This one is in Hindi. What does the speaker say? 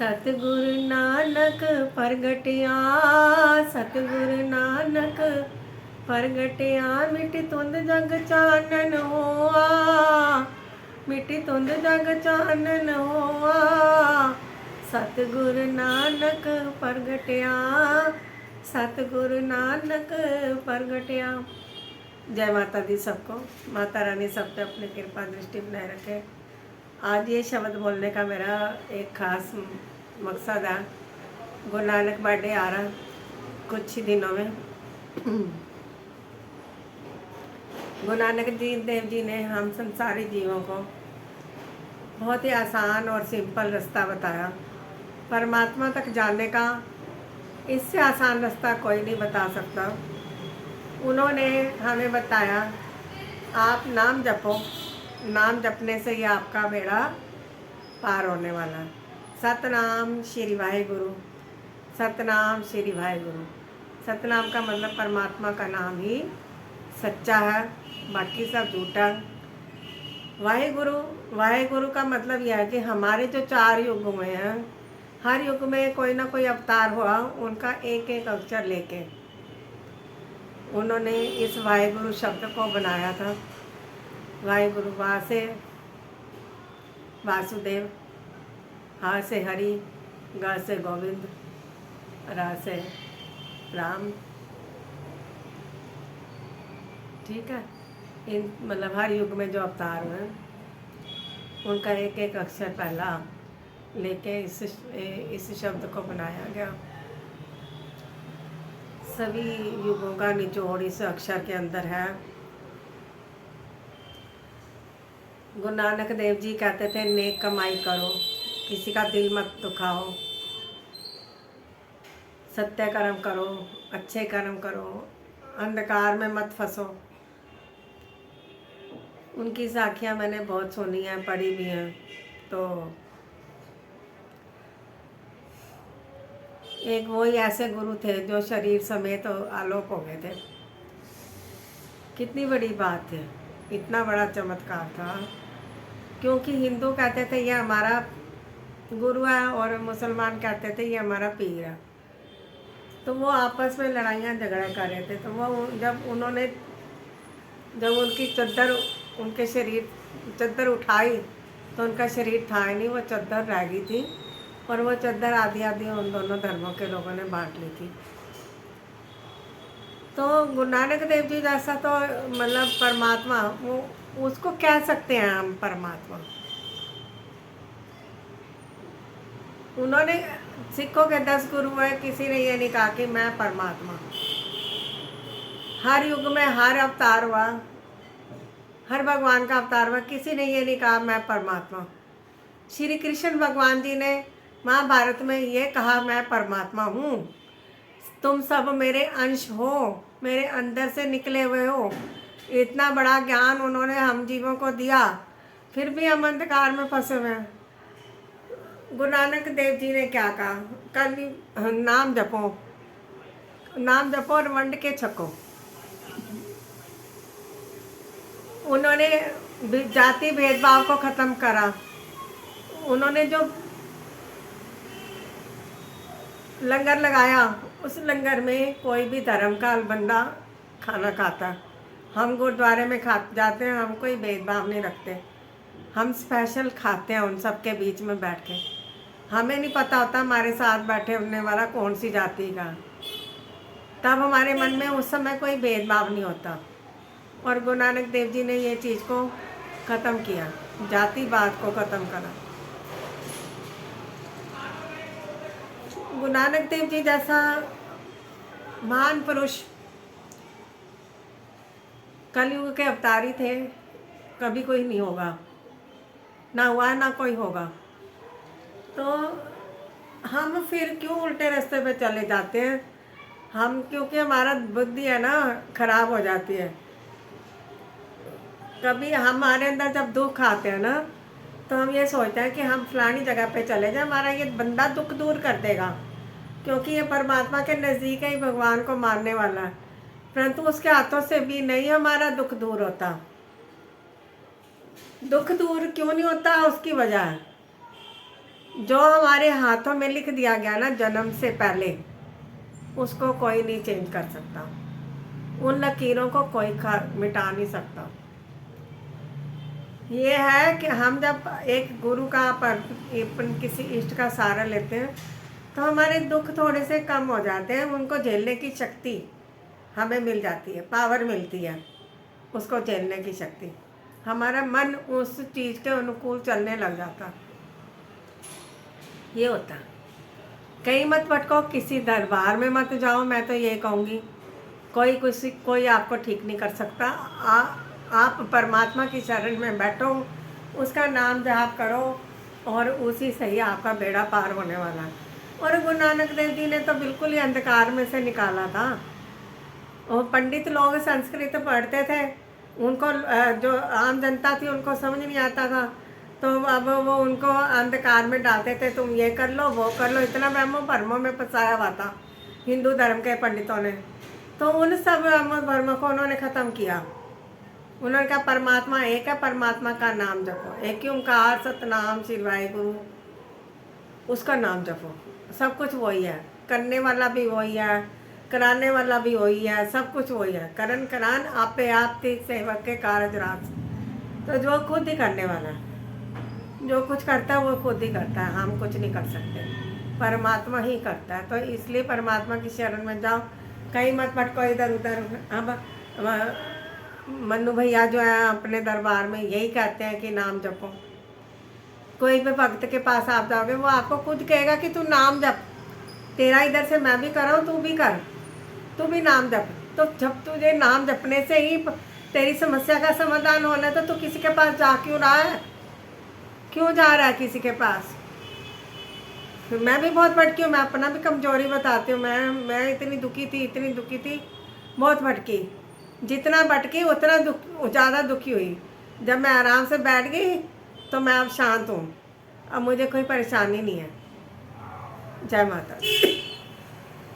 सतगुरु नानक प्रगटिया, सतगुरु नानक प्रगटिया। मिटी तुंद जग चानन होआ, मिटी तुंद जग चानन होआ। सतगुरु नानक प्रगटिया, सतगुरु नानक प्रगटिया। जय माता दी सबको। माता रानी सब पे अपनी कृपा दृष्टि बनाए रखे। आज ये शब्द बोलने का मेरा एक ख़ास मकसद है। गुरु नानक बर्थडे आ रहा कुछ ही दिनों में। गुरु नानक देव जी ने हम संसारी जीवों को बहुत ही आसान और सिंपल रास्ता बताया। परमात्मा तक जाने का इससे आसान रास्ता कोई नहीं बता सकता। उन्होंने हमें बताया, आप नाम जपो, नाम जपने से ही आपका बेड़ा पार होने वाला है। सतनाम श्री वाहेगुरु, सतनाम श्री वाहेगुरु। सतनाम का मतलब परमात्मा का नाम ही सच्चा है, बाकी सब झूठा। वाहेगुरु, वाहेगुरु का मतलब यह है कि हमारे जो 4 युग हुए हैं, हर युग में कोई ना कोई अवतार हुआ, उनका एक एक अक्षर लेके उन्होंने इस वाहेगुरु शब्द को बनाया था। वाहेगुरु, वा से वासुदेव, हा से हरि, गा से गोविंद, रा से राम। ठीक है। इन मतलब हर युग में जो अवतार हुए उनका एक एक अक्षर पहला लेके इस शब्द को बनाया गया। सभी युगों का निचोड़ इस अक्षर के अंदर है। गुरु नानक देव जी कहते थे, नेक कमाई करो, किसी का दिल मत दुखाओ, सत्य कर्म करो, अच्छे कर्म करो, अंधकार में मत फंसो। उनकी साखियाँ मैंने बहुत सुनी हैं, पढ़ी भी हैं। तो एक वही ऐसे गुरु थे जो शरीर समेत आलोक हो गए थे। कितनी बड़ी बात है, इतना बड़ा चमत्कार था। क्योंकि हिंदू कहते थे ये हमारा गुरु है और मुसलमान कहते थे ये हमारा पीर है। तो वो आपस में लड़ाइयाँ झगड़े कर रहे थे। तो वो जब उनकी चद्दर, उनके शरीर चद्दर उठाई तो उनका शरीर था ही नहीं, वो चद्दर रह गई थी। और वो चद्दर आधी आधी उन दोनों धर्मों के लोगों ने बांट ली थी। तो गुरु नानक देव जी जैसा तो मतलब परमात्मा, वो उसको कह सकते हैं हम परमात्मा। उन्होंने सिखों के 10 गुरु हैं, किसी ने ये नहीं कहा कि मैं परमात्मा। हर युग में हर अवतार हुआ, हर भगवान का अवतार हुआ, किसी ने ये नहीं कहा मैं परमात्मा। श्री कृष्ण भगवान जी ने महाभारत में ये कहा, मैं परमात्मा हूँ, तुम सब मेरे अंश हो, मेरे अंदर से निकले हुए हो। इतना बड़ा ज्ञान उन्होंने हम जीवों को दिया, फिर भी हम अंधकार में फंसे हुए हैं। गुरु नानक देव जी ने क्या कहा, कल नाम जपो, नाम जपो और वंड के छको। उन्होंने जाति भेदभाव को ख़त्म करा। उन्होंने जो लंगर लगाया, उस लंगर में कोई भी धर्म का बंदा खाना खाता। हम गुरुद्वारे में जाते हैं, हम कोई भेदभाव नहीं रखते, हम स्पेशल खाते हैं उन सब के बीच में बैठ के। हमें नहीं पता होता हमारे साथ बैठे होने वाला कौन सी जाति का, तब हमारे मन में उस समय कोई भेदभाव नहीं होता। और गुरु नानक देव जी ने ये चीज़ को ख़त्म किया, जातिवाद को ख़त्म करा। गुरु नानक देव जी जैसा महान पुरुष कलयुग के अवतारी थे, कभी कोई नहीं होगा, ना हुआ ना कोई होगा। तो हम फिर क्यों उल्टे रास्ते पे चले जाते हैं? हम क्योंकि हमारा बुद्धि है ना खराब हो जाती है। कभी हमारे अंदर जब दुख आते हैं ना, तो हम ये सोचते हैं कि हम फलानी जगह पे चले जाए, हमारा ये बंदा दुख दूर कर देगा, क्योंकि ये परमात्मा के नज़दीक ही भगवान को मानने वाला है। परंतु उसके हाथों से भी नहीं हमारा दुख दूर होता। दुख दूर क्यों नहीं होता, उसकी वजह है जो हमारे हाथों में लिख दिया गया ना जन्म से पहले, उसको कोई नहीं चेंज कर सकता। उन लकीरों को कोई मिटा नहीं सकता। ये है कि हम जब एक गुरु का किसी इष्ट का सहारा लेते हैं तो हमारे दुख थोड़े से कम हो जाते हैं, उनको झेलने की शक्ति हमें मिल जाती है, पावर मिलती है उसको झेलने की शक्ति। हमारा मन उस चीज़ के अनुकूल चलने लग जाता। ये होता। कहीं मत भटको, किसी दरबार में मत जाओ, मैं तो ये कहूँगी। कोई आपको ठीक नहीं कर सकता। आप परमात्मा की शरण में बैठो, उसका नाम जाप करो और उसी से ही आपका बेड़ा पार होने वाला है। और गुरु नानक देव जी ने तो बिल्कुल ही अंधकार में से निकाला था। और पंडित लोग संस्कृत पढ़ते थे, उनको जो आम जनता थी उनको समझ नहीं आता था, तो अब वो उनको अंधकार में डालते थे, तुम ये कर लो वो कर लो। इतना वहमों भरमों में फंसाया हुआ था हिंदू धर्म के पंडितों ने। तो उन सब वहमों भरमों को उन्होंने ख़त्म किया। उन्होंने कहा परमात्मा एक है, परमात्मा का नाम जपो, एक ही ओंकार सतनाम श्री वाहिगुरु, उसका नाम जपो। सब कुछ वही है, करने वाला भी वही है, कराने वाला भी वही है, सब कुछ वही है। करन करान आपे आप तीज सेवक के कारज राज। तो जो खुद ही करने वाला है, जो कुछ करता है वो खुद ही करता है, हम कुछ नहीं कर सकते, परमात्मा ही करता है। तो इसलिए परमात्मा की शरण में जाओ, कहीं मत भटको इधर उधर। अब मन्नू भैया जो है अपने दरबार में यही कहते हैं कि नाम जपो। कोई भी भक्त के पास आप जाओगे, वो आपको खुद कहेगा कि तू नाम जप, तेरा इधर से मैं भी कर रहा हूँ, तू भी कर, तू भी नाम जप। तो जब तुझे नाम जपने से ही तेरी समस्या का समाधान होना है, तो तू किसी के पास जा क्यों रहा है, क्यों जा रहा है किसी के पास। मैं भी बहुत भटकी हूँ, मैं अपना भी कमजोरी बताती हूँ। मैं इतनी दुखी थी, बहुत भटकी। जितना भटकी उतना ज़्यादा दुखी हुई। जब मैं आराम से बैठ गई तो मैं अब शांत हूँ, अब मुझे कोई परेशानी नहीं है। जय माता दी।